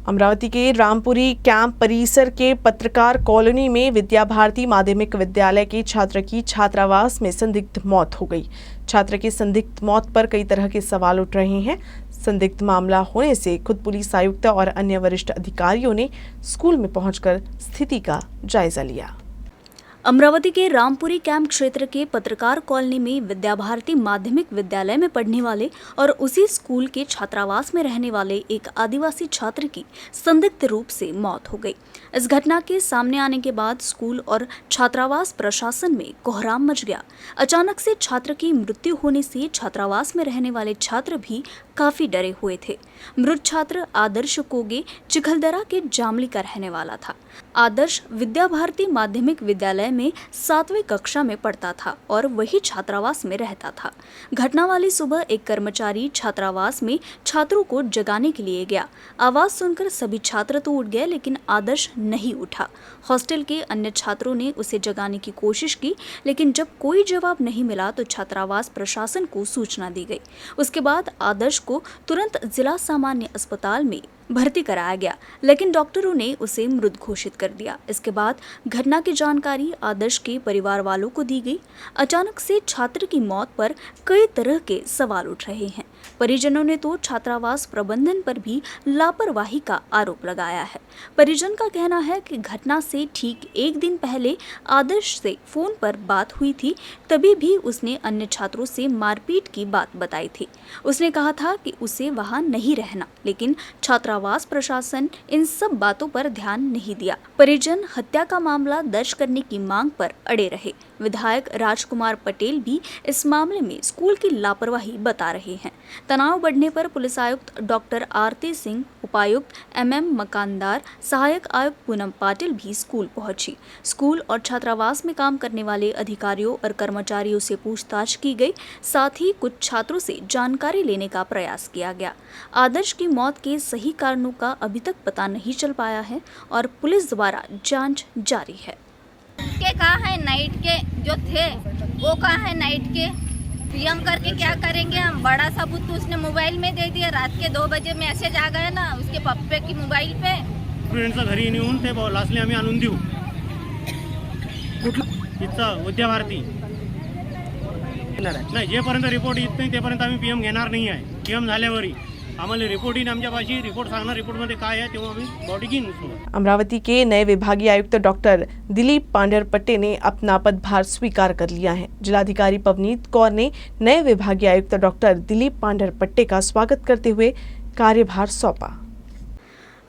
अमरावती के रामपुरी कैंप परिसर के पत्रकार कॉलोनी में विद्या भारती माध्यमिक विद्यालय के छात्र की छात्रावास में संदिग्ध मौत हो गई। छात्र की संदिग्ध मौत पर कई तरह के सवाल उठ रहे हैं। संदिग्ध मामला होने से खुद पुलिस आयुक्त और अन्य वरिष्ठ अधिकारियों ने स्कूल में पहुंचकर स्थिति का जायजा लिया। अमरावती के रामपुरी कैंप क्षेत्र के पत्रकार कॉलोनी में विद्या भारती माध्यमिक विद्यालय में पढ़ने वाले और उसी स्कूल के छात्रावास में रहने वाले एक आदिवासी छात्र की संदिग्ध रूप से मौत हो गई। इस घटना के सामने आने के बाद स्कूल और छात्रावास प्रशासन में कोहराम मच गया। अचानक से छात्र की मृत्यु होने से छात्रावास में रहने वाले छात्र भी काफी डरे हुए थे। मृत छात्र आदर्श कोगे चिखलदरा के जामली का रहने वाला था। आदर्श विद्या भारती माध्यमिक विद्यालय में 7वीं कक्षा में पढ़ता था और वही छात्रावास में रहता था। घटना वाली सुबह एक कर्मचारी छात्रावास में छात्रों को जगाने के लिए गया। आवाज सुनकर सभी छात्र तो उठ गए, लेकिन आदर्श नहीं उठा। हॉस्टल के अन्य छात्रों ने उसे जगाने की कोशिश की, लेकिन जब कोई जवाब नहीं मिला तो छात्रावास प्रशासन को सूचना दी गई। उसके बाद आदर्श को तुरंत जिला सामान्य अस्पताल में भर्ती कराया गया, लेकिन डॉक्टरों ने उसे मृत घोषित कर दिया। इसके बाद घटना की जानकारी आदर्श के परिवार वालों को दी गई। अचानक से छात्र की मौत पर कई तरह के सवाल उठ रहे हैं। परिजनों ने तो छात्रावास प्रबंधन पर भी लापरवाही का आरोप लगाया है। परिजन का कहना है कि घटना से ठीक एक दिन पहले आदर्श से फोन पर बात हुई थी, तभी भी उसने अन्य छात्रों से मारपीट की बात बताई थी। उसने कहा था कि उसे वहां नहीं रहना, लेकिन छात्रावास प्रशासन इन सब बातों पर ध्यान नहीं दिया। परिजन हत्या का मामला दर्ज करने की मांग पर अड़े रहे। विधायक राजकुमार पटेल भी इस मामले में स्कूल की लापरवाही बता रहे हैं। तनाव बढ़ने पर पुलिस आयुक्त डॉक्टर आरती सिंह, उपायुक्त MM मकानदार, सहायक आयुक्त पूनम पाटिल भी स्कूल पहुंची। स्कूल और छात्रावास में काम करने वाले अधिकारियों और कर्मचारियों से पूछताछ की गई। साथ ही कुछ छात्रों से जानकारी लेने का प्रयास किया गया। आदर्श की मौत के सही कारणों का अभी तक पता नहीं चल पाया है और पुलिस द्वारा जांच जारी है। के कहाँ है नाइट के जो थे, वो कहाँ है नाइट के? PM करके क्या करेंगे हम? बड़ा सबूत तो उसने मोबाइल में दे दिया। रात के 2 बजे मैसेज आ गया ना उसके पप्पे की मोबाईल पे। स्टुडंटचं घरी नेऊन ते लास्टली आम्ही आणून देऊ इथं विद्या भारती नाही। जेपर्यंत रिपोर्ट येत नाही तेपर्यंत आम्ही PM घेणार नाही आहे। PM झाल्यावरही आम्हाला रिपोर्ट इन आमच्या पाशी रिपोर्ट सांगणार, रिपोर्टमध्ये काय आहे तेव्हा आम्ही बॉडी घेऊन। अमरावती के नए विभागीय आयुक्त डॉक्टर दिलीप पांढरपट्टे ने अपना पदभार स्वीकार कर लिया है। जिलाधिकारी पवनीत कौर ने नए विभागीय आयुक्त डॉक्टर दिलीप पांढरपट्टे का स्वागत करते हुए कार्यभार सौंपा।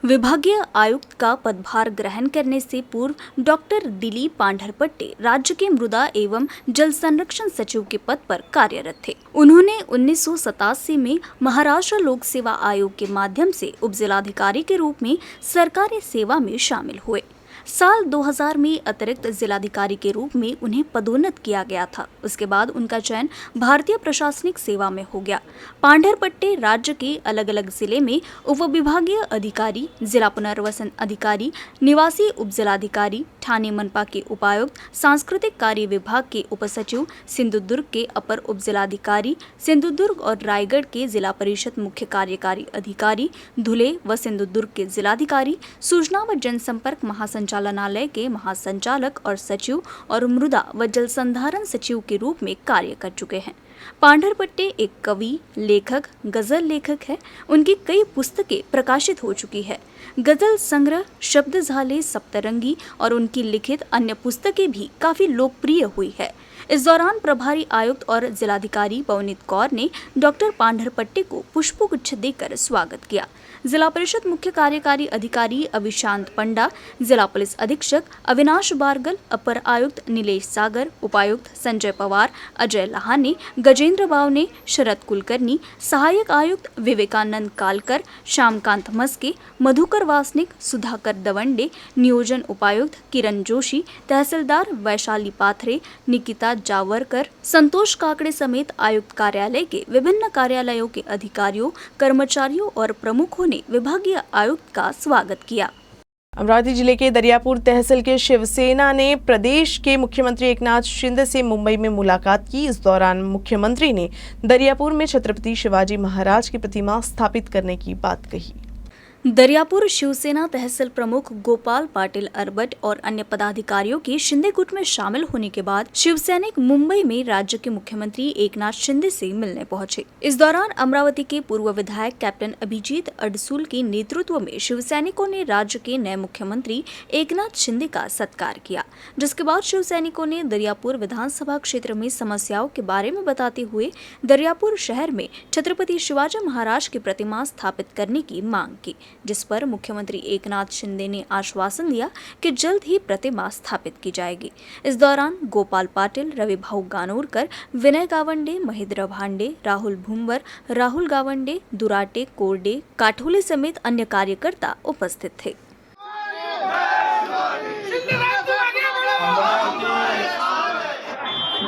विभागीय आयुक्त का पदभार ग्रहण करने से पूर्व डॉक्टर दिलीप पांढरपट्टे राज्य के मृदा एवं जल संरक्षण सचिव के पद पर कार्यरत थे। उन्होंने 1987 में महाराष्ट्र लोक सेवा आयोग के माध्यम से उपजिलाधिकारी के रूप में सरकारी सेवा में शामिल हुए। साल 2000 में अतिरिक्त जिलाधिकारी के रूप में उन्हें पदोन्नत किया गया था। उसके बाद उनका चयन भारतीय प्रशासनिक सेवा में हो गया। पांढरपट्टे राज्य के अलग अलग जिले में उपविभागीय अधिकारी, जिला पुनर्वसन अधिकारी, निवासी उपजिलाधिकारी, ठाणे मनपा के उपायुक्त, सांस्कृतिक कार्य विभाग के उपसचिव, सिंधुदुर्ग के अपर उपजिलाधिकारी, सिंधुदुर्ग और रायगढ़ के जिला परिषद मुख्य कार्यकारी अधिकारी, धुले व सिंधुदुर्ग के जिलाधिकारी, सूचना व जनसंपर्क महासंचालनालय के महासंचालक और सचिव और मृदा व जल संधारण सचिव के रूप में कार्य कर चुके हैं। पांढरपट्टे एक कवि, लेखक, गजल लेखक है। उनकी कई पुस्तकें प्रकाशित हो चुकी है। गजल संग्रह शब्द झाले सप्तरंगी और उनकी लिखित अन्य पुस्तकें भी काफी लोकप्रिय हुई है। इस दौरान प्रभारी आयुक्त और जिलाधिकारी पवनीत कौर ने डॉक्टर पांढरपट्टे को पुष्पगुच्छ देकर स्वागत किया। जिला परिषद मुख्य कार्यकारी अधिकारी अभिशांत पंडा, जिला पुलिस अधीक्षक अविनाश बारगल, अपर आयुक्त नीलेश सागर, उपायुक्त संजय पवार, अजय लहाने, गजेंद्र बावने, शरद कुलकर्णी, सहायक आयुक्त विवेकानंद कालकर, श्यामकांत मस्के, मधुकर वासनिक, सुधाकर दवंडे, नियोजन उपायुक्त किरण जोशी, तहसीलदार वैशाली पाथरे, निकिता जावरकर, संतोष काकड़े समेत आयुक्त कार्यालय के विभिन्न कार्यालयों के अधिकारियों, कर्मचारियों और प्रमुखों ने विभागीय आयुक्त का स्वागत किया। अमरावती जिले के दरियापुर तहसील के शिवसेना ने प्रदेश के मुख्यमंत्री एकनाथ शिंदे से मुंबई में मुलाकात की। इस दौरान मुख्यमंत्री ने दरियापुर में छत्रपति शिवाजी महाराज की प्रतिमा स्थापित करने की बात कही। दरियापुर शिवसेना तहसील प्रमुख गोपाल पाटिल अरबट और अन्य पदाधिकारियों के शिंदे गुट में शामिल होने के बाद शिवसैनिक मुंबई में राज्य के मुख्यमंत्री एकनाथ शिंदे से मिलने पहुंचे। इस दौरान अमरावती के पूर्व विधायक कैप्टन अभिजीत अडसूल के नेतृत्व में शिवसैनिकों ने राज्य के नए मुख्यमंत्री एकनाथ शिंदे का सत्कार किया, जिसके बाद शिवसैनिकों ने दरियापुर विधानसभा क्षेत्र में समस्याओं के बारे में बताते हुए दरियापुर शहर में छत्रपति शिवाजी महाराज की प्रतिमा स्थापित करने की मांग की, जिस पर मुख्यमंत्री एकनाथ शिंदे ने आश्वासन दिया कि जल्द ही प्रतिमा स्थापित की जाएगी। इस दौरान गोपाल पाटिल, रवि भाऊ गानोरकर, विनय गावंडे, महेंद्र भांडे, राहुल भुंबर, राहुल गावंडे, दुराटे, कोरडे, काठोले समेत अन्य कार्यकर्ता उपस्थित थे।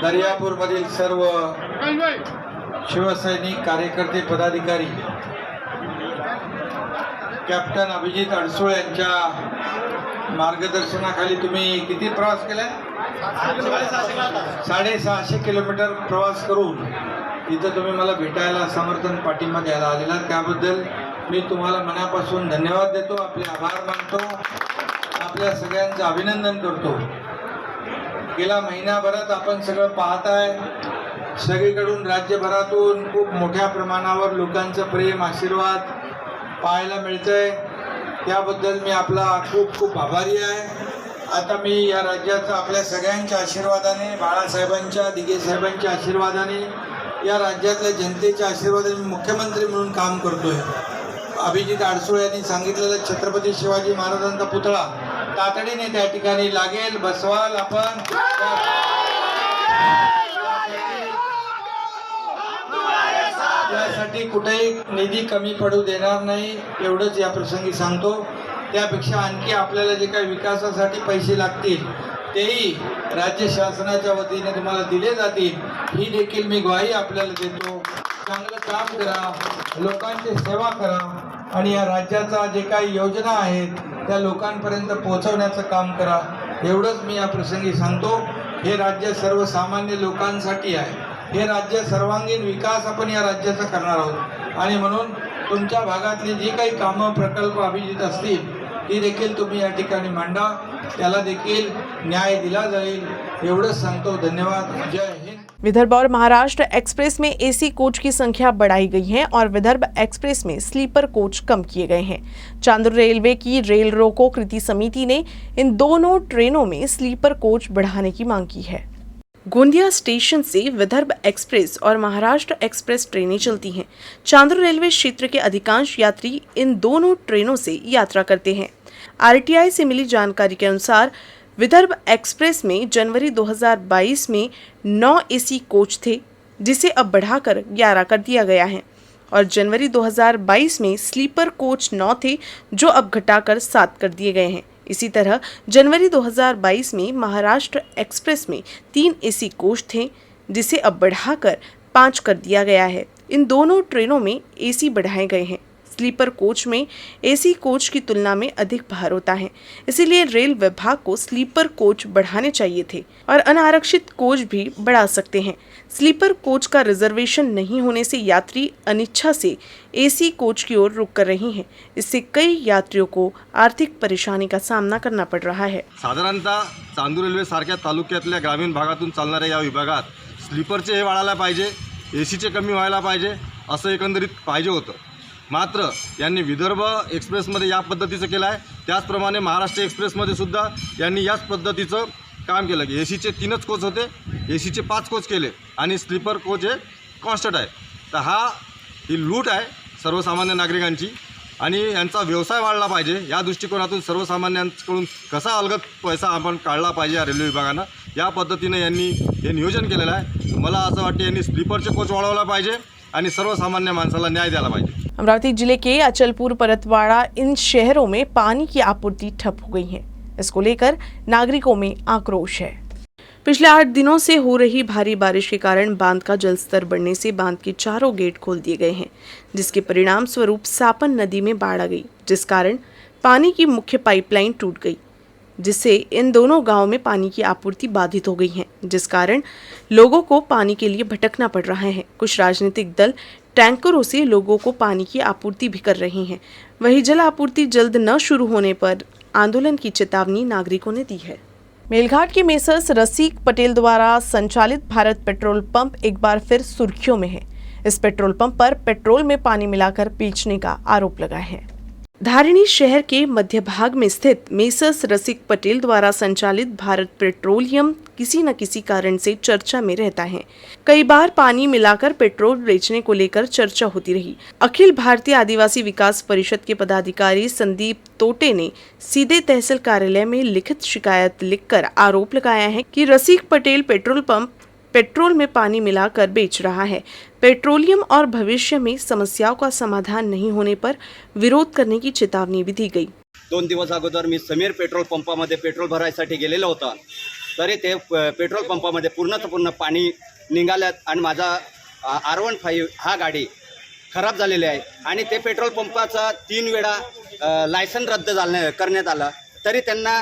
दर्यापूर मधील सर्व शिवसैनिक कार्यकर्ते पदाधिकारी कॅप्टन अभिजीत अडसूळ यांच्या मार्गदर्शनाखाली तुम्ही किती प्रवास केला? 650 किलोमीटर प्रवास करून इथं तुम्ही मला भेटायला समर्थन पाठिंबा द्यायला आलेला, त्याबद्दल मी तुम्हाला मनापासून धन्यवाद देतो, आपले आभार मानतो, आपल्या सगळ्यांचं अभिनंदन करतो। गेल्या महिन्याभरात आपण सगळं पाहताय, सगळीकडून राज्यभरातून खूप मोठ्या प्रमाणावर लोकांचं प्रेम आशीर्वाद पाहायला मिळतंय, त्याबद्दल मी आपला खूप खूप आभारी आहे। आता मी या राज्याचा आपल्या सगळ्यांच्या आशीर्वादाने, बाळासाहेबांच्या, दिघे साहेबांच्या आशीर्वादाने, या राज्यातल्या जनतेच्या आशीर्वादाने मुख्यमंत्री म्हणून काम करतोय। अभिजीत अडसूळ यांनी सांगितलेलं छत्रपती शिवाजी महाराजांचा पुतळा तातडीने त्या ठिकाणी लागेल, बसवाल आपण, त्यासाठी कुठेही निधी कमी पडू देणार नाही, एवढंच या प्रसंगी सांगतो। त्यापेक्षा आणखी आपल्याला जे काही विकासासाठी पैसे लागतील तेही राज्य शासनाच्या वतीने तुम्हाला दिले जातील, ही देखील मी ग्वाही आपल्याला देतो। चांगलं काम करा, लोकांची सेवा करा आणि या राज्याचा जे काही योजना आहेत त्या लोकांपर्यंत पोहोचवण्याचं काम करा, एवढंच मी या प्रसंगी सांगतो। हे राज्य सर्वसामान्य लोकांसाठी आहे, हे राज्य सर्वांगीण विकास आपण या राज्याचा करणार आहोत आणि म्हणून तुमच्या भागातली जी काही कामं प्रकल्प अभिजित असतील ती देखील तुम्ही या ठिकाणी मांडा, त्याला देखील न्याय दिला जाईल, एवढंच सांगतो। धन्यवाद, जय हिंद। विदर्भ और महाराष्ट्र एक्सप्रेस में एसी कोच की संख्या बढ़ाई गई है और विदर्भ एक्सप्रेस में स्लीपर कोच कम किए गए हैं। चांदुर रेलवे की रेल रोको कृति समिति ने इन दोनों ट्रेनों में स्लीपर कोच बढ़ाने की मांग की है। गोंदिया स्टेशन से विदर्भ एक्सप्रेस और महाराष्ट्र एक्सप्रेस ट्रेनें चलती हैं। चांदुर रेलवे क्षेत्र के अधिकांश यात्री इन दोनों ट्रेनों से यात्रा करते हैं। आरटीआई से मिली जानकारी के अनुसार विदर्भ एक्सप्रेस में जनवरी 2022 में 9 एसी कोच थे, जिसे अब बढ़ाकर 11 कर दिया गया है, और जनवरी 2022 में स्लीपर कोच 9 थे, जो अब घटाकर 7 कर दिए गए हैं। इसी तरह जनवरी 2022 में महाराष्ट्र एक्सप्रेस में 3 एसी कोच थे, जिसे अब बढ़ाकर 5 कर दिया गया है। इन दोनों ट्रेनों में एसी बढ़ाए गए हैं। स्लीपर कोच में एसी कोच की तुलना में अधिक भार होता है, इसीलिए रेल विभाग को स्लीपर कोच बढ़ाने चाहिए थे और अनारक्षित कोच भी बढ़ा सकते हैं। स्लीपर कोच का रिजर्वेशन नहीं होने से यात्री अनिच्छा से एसी कोच की ओर रुख कर रही हैं। इससे कई यात्रियों को आर्थिक परेशानी का सामना करना पड़ रहा है। साधारणतः चांदूर रेल्वे सारख्या तालुक्यातल्या ग्रामीण भागातून चालणाऱ्या या विभागात स्लीपरचे हे वाढायला पाहिजे, एसीचे कमी व्हायला पाहिजे, असं एकंदरीत पाहिजे होतं। मात्र यांनी विदर्भ एक्सप्रेसमध्ये या पद्धतीचं केलं आहे, त्याचप्रमाणे महाराष्ट्र एक्सप्रेसमध्ये सुद्धा यांनी याच पद्धतीचं काम केलं की एसीचे 3च कोच होते, एसीचे 5 कोच केले आणि स्लीपर कोच हे कॉन्स्टंट आहे। तर ही लूट आहे सर्वसामान्य नागरिकांची आणि यांचा व्यवसाय वाढला पाहिजे, या दृष्टिकोनातून सर्वसामान्यांकडून कसा अलगद पैसा आपण काढला पाहिजे या रेल्वे विभागानं, या पद्धतीने यांनी हे नियोजन केलेलं आहे। मला असं वाटतं यांनी स्लीपरचे कोच वाढवला पाहिजे आणि सर्वसामान्य माणसाला न्याय द्यायला पाहिजे। अमरावती जिले के अचलपुर, परतवाड़ा, इन शहरों में पानी की आपूर्ति ठप हो गई है। इसको लेकर नागरिकों में आक्रोश है। पिछले 8 दिनों से हो रही भारी बारिश के कारण बांध का जलस्तर बढ़ने से बांध के चारों गेट खोल दिए गए हैं, जिसके परिणाम स्वरूप सापन नदी में बाढ़ आ गई, जिस कारण पानी की मुख्य पाइपलाइन टूट गई, जिससे इन दोनों गांवों में पानी की आपूर्ति बाधित हो गई है, जिस कारण लोगों को पानी के लिए भटकना पड़ रहा है। कुछ राजनीतिक दल टैंकरों से लोगों को पानी की आपूर्ति भी कर रहे हैं। वहीं जल आपूर्ति जल्द न शुरू होने पर आंदोलन की चेतावनी नागरिकों ने दी है। मेलघाट के मेसर्स रसिक पटेल द्वारा संचालित भारत पेट्रोल पंप एक बार फिर सुर्खियों में है। इस पेट्रोल पंप पर पेट्रोल में पानी मिलाकर बेचने का आरोप लगा है। धारिणी शहर के मध्य भाग में स्थित मेसर्स रसिक पटेल द्वारा संचालित भारत पेट्रोलियम किसी न किसी कारण से चर्चा में रहता है। कई बार पानी मिलाकर पेट्रोल बेचने को लेकर चर्चा होती रही। अखिल भारतीय आदिवासी विकास परिषद के पदाधिकारी संदीप तोटे ने सीधे तहसील कार्यालय में लिखित शिकायत लिखकर आरोप लगाया है कि रसिक पटेल पेट्रोल पंप पेट्रोल में पानी मिलाकर बेच रहा है। पेट्रोलियम और भविष्य में समस्याओं का समाधान नहीं होने पर विरोध करने की चेतावनी भी दी गई। 2 दिवस अगोदर मी समीर पेट्रोल पंपामध्ये पेट्रोल भरायसाठी गेलेलो होता, तरी ते पेट्रोल पंपामध्ये पूर्ण पाणी निघाल्यात आणि माझा R15 हा गाडी खराब झालेली आहे आणि ते पेट्रोल पंपाचा 3 वेळा लायसन रद्द करण्यात आलं, तरी त्यांना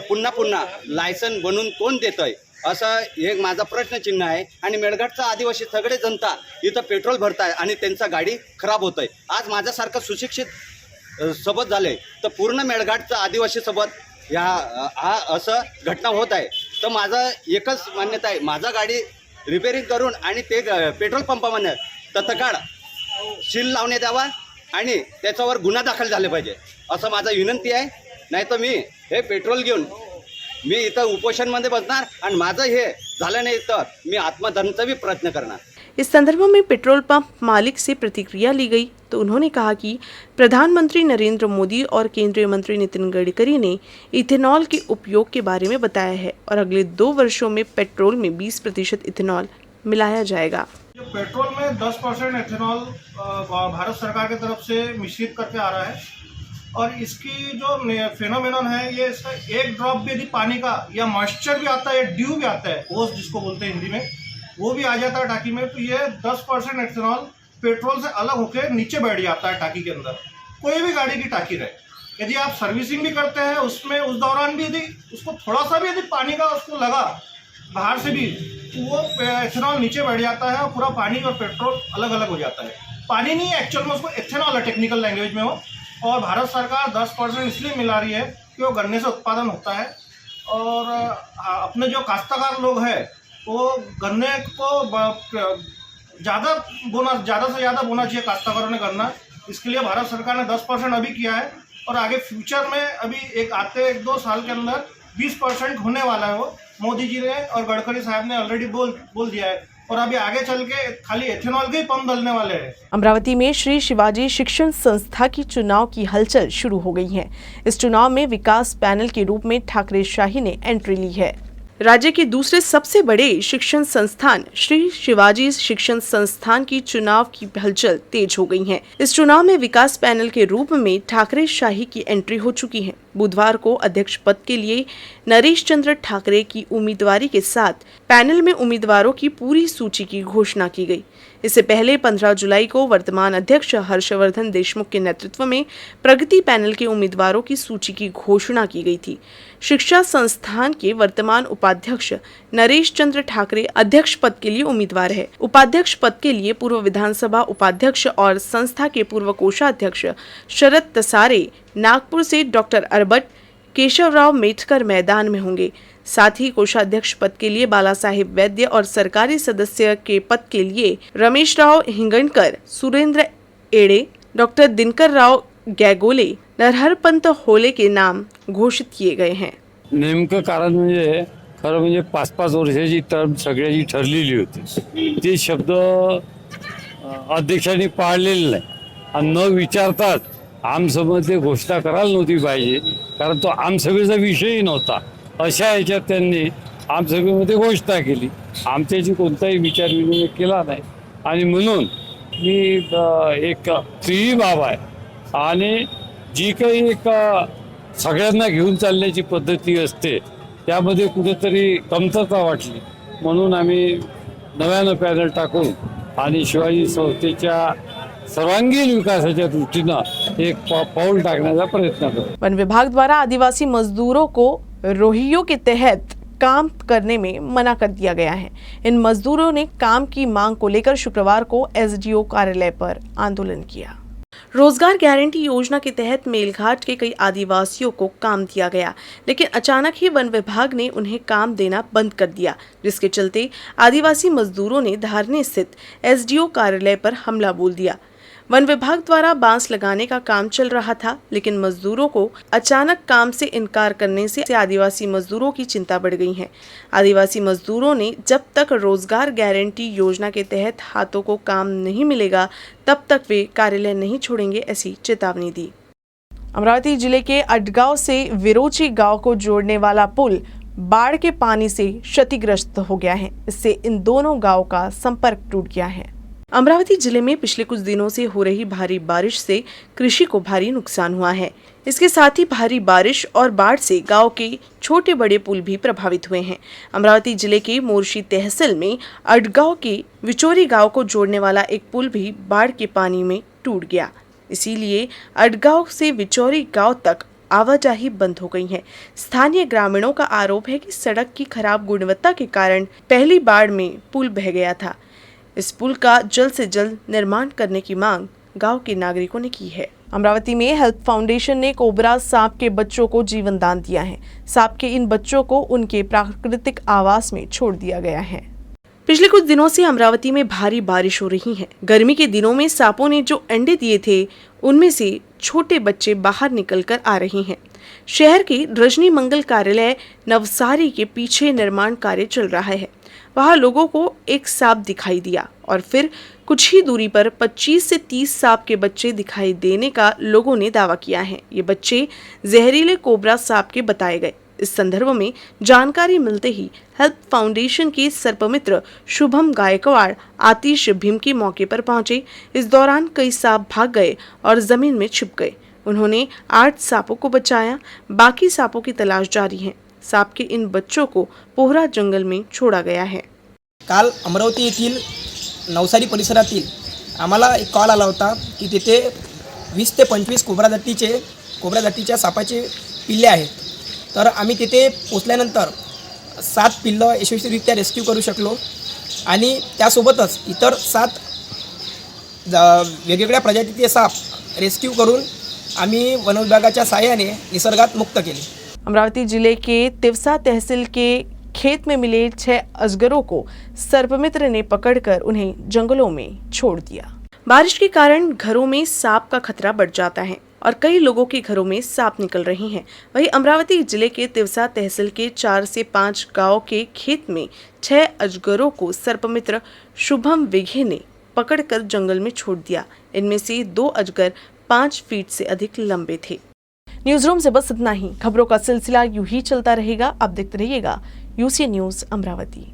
पुन्हा लायसन बनवून कोण देतंय असं एक माझा प्रश्नचिन्ह आहे। आणि मेळघाटचा आदिवासी सगळे जनता इथं पेट्रोल भरताय आणि त्यांचा गाडी खराब होत आहे। आज माझ्यासारखं सुशिक्षित सोबत झाले तर पूर्ण मेळघाटचा आदिवासी सोबत हा असं घटना होत आहे। तर माझं एकच मान्यता आहे, माझा गाडी रिपेअरिंग करून आणि ते पेट्रोल पंपामध्ये तत्काळ सील लावण्यात यावा आणि त्याच्यावर गुन्हा दाखल झाले पाहिजे असं माझा विनंती आहे। नाही तर मी हे पेट्रोल घेऊन मी इथं उपोषणमध्ये बसणार आणि माझं हे झालं नाही तर मी आत्मदहनचा भी प्रयत्न करणार। इस संदर्भ में पेट्रोल पंप मालिक से प्रतिक्रिया ली गई तो उन्होंने कहा कि प्रधानमंत्री नरेंद्र मोदी और केंद्रीय मंत्री नितिन गडकरी ने इथेनॉल के उपयोग के बारे में बताया है और अगले 2 वर्षों में पेट्रोल में 20% इथेनॉल मिलाया जाएगा। जो पेट्रोल में 10% इथेनॉल भारत सरकार की तरफ से मिश्रित करके आ रहा है और इसकी जो फेनोमेनन है ये इसका एक ड्रॉप भी यदि पानी का या मॉइस्चर भी आता है, ड्यू भी आता है, ओस जिसको बोलते हैं हिंदी में, वो भी आ जाता है टाकी में, तो ये 10% इथेनॉल पेट्रोल से अलग होकर नीचे बैठ जाता है टाकी के अंदर। कोई भी गाड़ी की टाकी रहे, यदि आप सर्विसिंग भी करते हैं उसमें उस दौरान भी यदि उसको थोड़ा सा भी यदि पानी का उसको लगा बाहर से भी तो वो इथेनॉल नीचे बैठ जाता है और पूरा पानी और पेट्रोल अलग अलग हो जाता है। पानी नहीं एक्चुअल में उसको इथेनॉल है टेक्निकल लैंग्वेज में वो। और भारत सरकार 10% इसलिए मिला रही है कि वो गन्ने से उत्पादन होता है और अपने जो काश्तकार लोग हैं वो गन्ने को ज़्यादा से ज़्यादा बोना चाहिए काश्तकारों ने गन्ना। इसके लिए भारत सरकार ने 10% अभी किया है और आगे फ्यूचर में अभी आते 1-2 साल के अंदर 20% होने वाला है। वो मोदी जी ने और गडकरी साहब ने ऑलरेडी बोल दिया है और अभी आगे चल के खाली एथेनॉल के ही पंप डलने वाले हैं। अमरावती में श्री शिवाजी शिक्षण संस्था की चुनाव की हलचल शुरू हो गई है। इस चुनाव में विकास पैनल के रूप में ठाकरे शाही ने एंट्री ली है। राज्य के दूसरे सबसे बड़े शिक्षण संस्थान श्री शिवाजी शिक्षण संस्थान की चुनाव की हलचल तेज हो गई है। इस चुनाव में विकास पैनल के रूप में ठाकरे शाही की एंट्री हो चुकी है। बुधवार को अध्यक्ष पद के लिए नरेश चंद्र ठाकरे की उम्मीदवारी के साथ पैनल में उम्मीदवारों की पूरी सूची की घोषणा की गई। इससे पहले 15 जुलाई को वर्तमान अध्यक्ष हर्षवर्धन देशमुख के नेतृत्व में प्रगति पैनल के उम्मीदवारों की सूची की घोषणा की गई थी। शिक्षा संस्थान के वर्तमान उपाध्यक्ष नरेश चंद्र ठाकरे अध्यक्ष पद के लिए उम्मीदवार है। उपाध्यक्ष पद के लिए पूर्व विधानसभा उपाध्यक्ष और संस्था के पूर्व कोषाध्यक्ष शरद तसारे नागपुर से डॉक्टर अरबट केशवराव मेटकर मैदान में होंगे। साथ ही कोषाध्यक्ष पद के लिए बाला साहेब वैद्य और सरकारी सदस्य के पद के लिए रमेश राव हिंगणकर, सुरेंद्र एड़े, डॉक्टर दिनकर राव गैगोले, नरहरपंत होले के नाम घोषित किए गए हैं। नेमकं कारण म्हणजे खरं म्हणजे 5-5 वर्षाची टर्म सगळ्याची ठरलेली होती। ते शब्द अध्यक्षांनी पाळलेले नाही आणि न विचारताच आमसभेमध्ये घोषणा करायला नव्हती पाहिजे, कारण तो आमसभेचा विषयही नव्हता। अशा ह्याच्यात त्यांनी आमसभेमध्ये घोषणा केली, आमच्याशी कोणताही विचारविनिमय केला नाही आणि म्हणून मी एक स्त्री बाब आहे आणि जी काही एक सगळ्यांना घेऊन चालण्याची पद्धती असते त्यामध्ये कुठेतरी कमतरता वाटली, म्हणून आम्ही नव्यानं पॅनल टाकून आणि शिवाजी संस्थेच्या सर्वांगीण विकासाच्या दृष्टीनं एक पाऊल टाकण्याचा प्रयत्न करू। वन विभाग द्वारा आदिवासी मजदूरों को रोहियों के तहत काम करने में मना कर दिया गया है। इन मजदूरों ने काम की मांग को लेकर शुक्रवार को एसडीओ कार्यालय पर आंदोलन किया। रोजगार गारंटी योजना के तहत मेलघाट के कई आदिवासियों को काम दिया गया, लेकिन अचानक ही वन विभाग ने उन्हें काम देना बंद कर दिया, जिसके चलते आदिवासी मजदूरों ने धारने स्थित एसडीओ कार्यालय पर हमला बोल दिया। वन विभाग द्वारा बांस लगाने का काम चल रहा था, लेकिन मजदूरों को अचानक काम से इनकार करने से आदिवासी मजदूरों की चिंता बढ़ गई है। आदिवासी मजदूरों ने जब तक रोजगार गारंटी योजना के तहत हाथों को काम नहीं मिलेगा तब तक वे कार्यालय नहीं छोड़ेंगे, ऐसी चेतावनी दी। अमरावती जिले के अडगांव से विरोची गांव को जोड़ने वाला पुल बाढ़ के पानी से क्षतिग्रस्त हो गया है। इससे इन दोनों गांव का संपर्क टूट गया है। अमरावती जिले में पिछले कुछ दिनों से हो रही भारी बारिश से कृषि को भारी नुकसान हुआ है। इसके साथ ही भारी बारिश और बाढ़ से गांव के छोटे बड़े पुल भी प्रभावित हुए हैं। अमरावती जिले के मोर्शी तहसील में अडगांव के विचोरी गांव को जोड़ने वाला एक पुल भी बाढ़ के पानी में टूट गया। इसीलिए अडगांव से विचोरी गांव तक आवाजाही बंद हो गई है। स्थानीय ग्रामीणों का आरोप है कि सड़क की खराब गुणवत्ता के कारण पहली बाढ़ में पुल बह गया था। इस पुल का जल्द से जल्द निर्माण करने की मांग गांव के नागरिकों ने की है। अमरावती में हेल्प फाउंडेशन ने कोबरा सांप के बच्चों को जीवन दान दिया है। सांप के इन बच्चों को उनके प्राकृतिक आवास में छोड़ दिया गया है। पिछले कुछ दिनों से अमरावती में भारी बारिश हो रही है। गर्मी के दिनों में सांपों ने जो अंडे दिए थे उनमें से छोटे बच्चे बाहर निकलकर आ रहे हैं। शहर के रजनी मंगल कार्यालय नवसारी के पीछे निर्माण कार्य चल रहा है। वहां लोगों को एक सांप दिखाई दिया और फिर कुछ ही दूरी पर 25 से 30 सांप के बच्चे दिखाई देने का लोगों ने दावा किया है। ये बच्चे जहरीले कोबरा सांप के बताए गए। इस संदर्भ में जानकारी मिलते ही हेल्प फाउंडेशन के सर्पमित्र शुभम गायकवाड़ आतिश भीम के मौके पर पहुंचे। इस दौरान कई सांप भाग गए और जमीन में छिप गए। उन्होंने 8 सांपों को बचाया, बाकी सांपों की तलाश जारी है। सांप के इन बच्चों को पोहरा जंगल में छोड़ा गया है। काल अमरावती येथील नवसारी परिसरातील आम्हाला एक कॉल आला होता की तिथे 20 ते 25 कोबरा जातीच्या सापाचे पिल्ले आहेत। तर आम्ही तिथे पोचल्यानंतर 7 पिल्लं यशस्वीरित्या रेस्क्यू करू शकलो आणि त्यासोबतच इतर 7 वेगवेगळ्या प्रजातीचे साप रेस्क्यू करून आम्ही वन विभागाच्या सहाय्याने निसर्गात मुक्त केले। अमरावती जिले के तिवसा तहसील के खेत में मिले 6 अजगरों को सर्पमित्र ने पकड़कर उन्हें जंगलों में छोड़ दिया। बारिश के कारण घरों में सांप का खतरा बढ़ जाता है और कई लोगों के घरों में सांप निकल रहे हैं। वहीं अमरावती जिले के तिवसा तहसील के 4 से 5 गांव के खेत में 6 अजगरों को सर्पमित्र शुभम विघे ने पकड़कर जंगल में छोड़ दिया। इनमें से 2 अजगर 5 फीट से अधिक लंबे थे। न्यूज रूम से बस इतना ही। खबरों का सिलसिला यूं ही चलता रहेगा। आप देखते रहिएगा यूसी न्यूज अमरावती।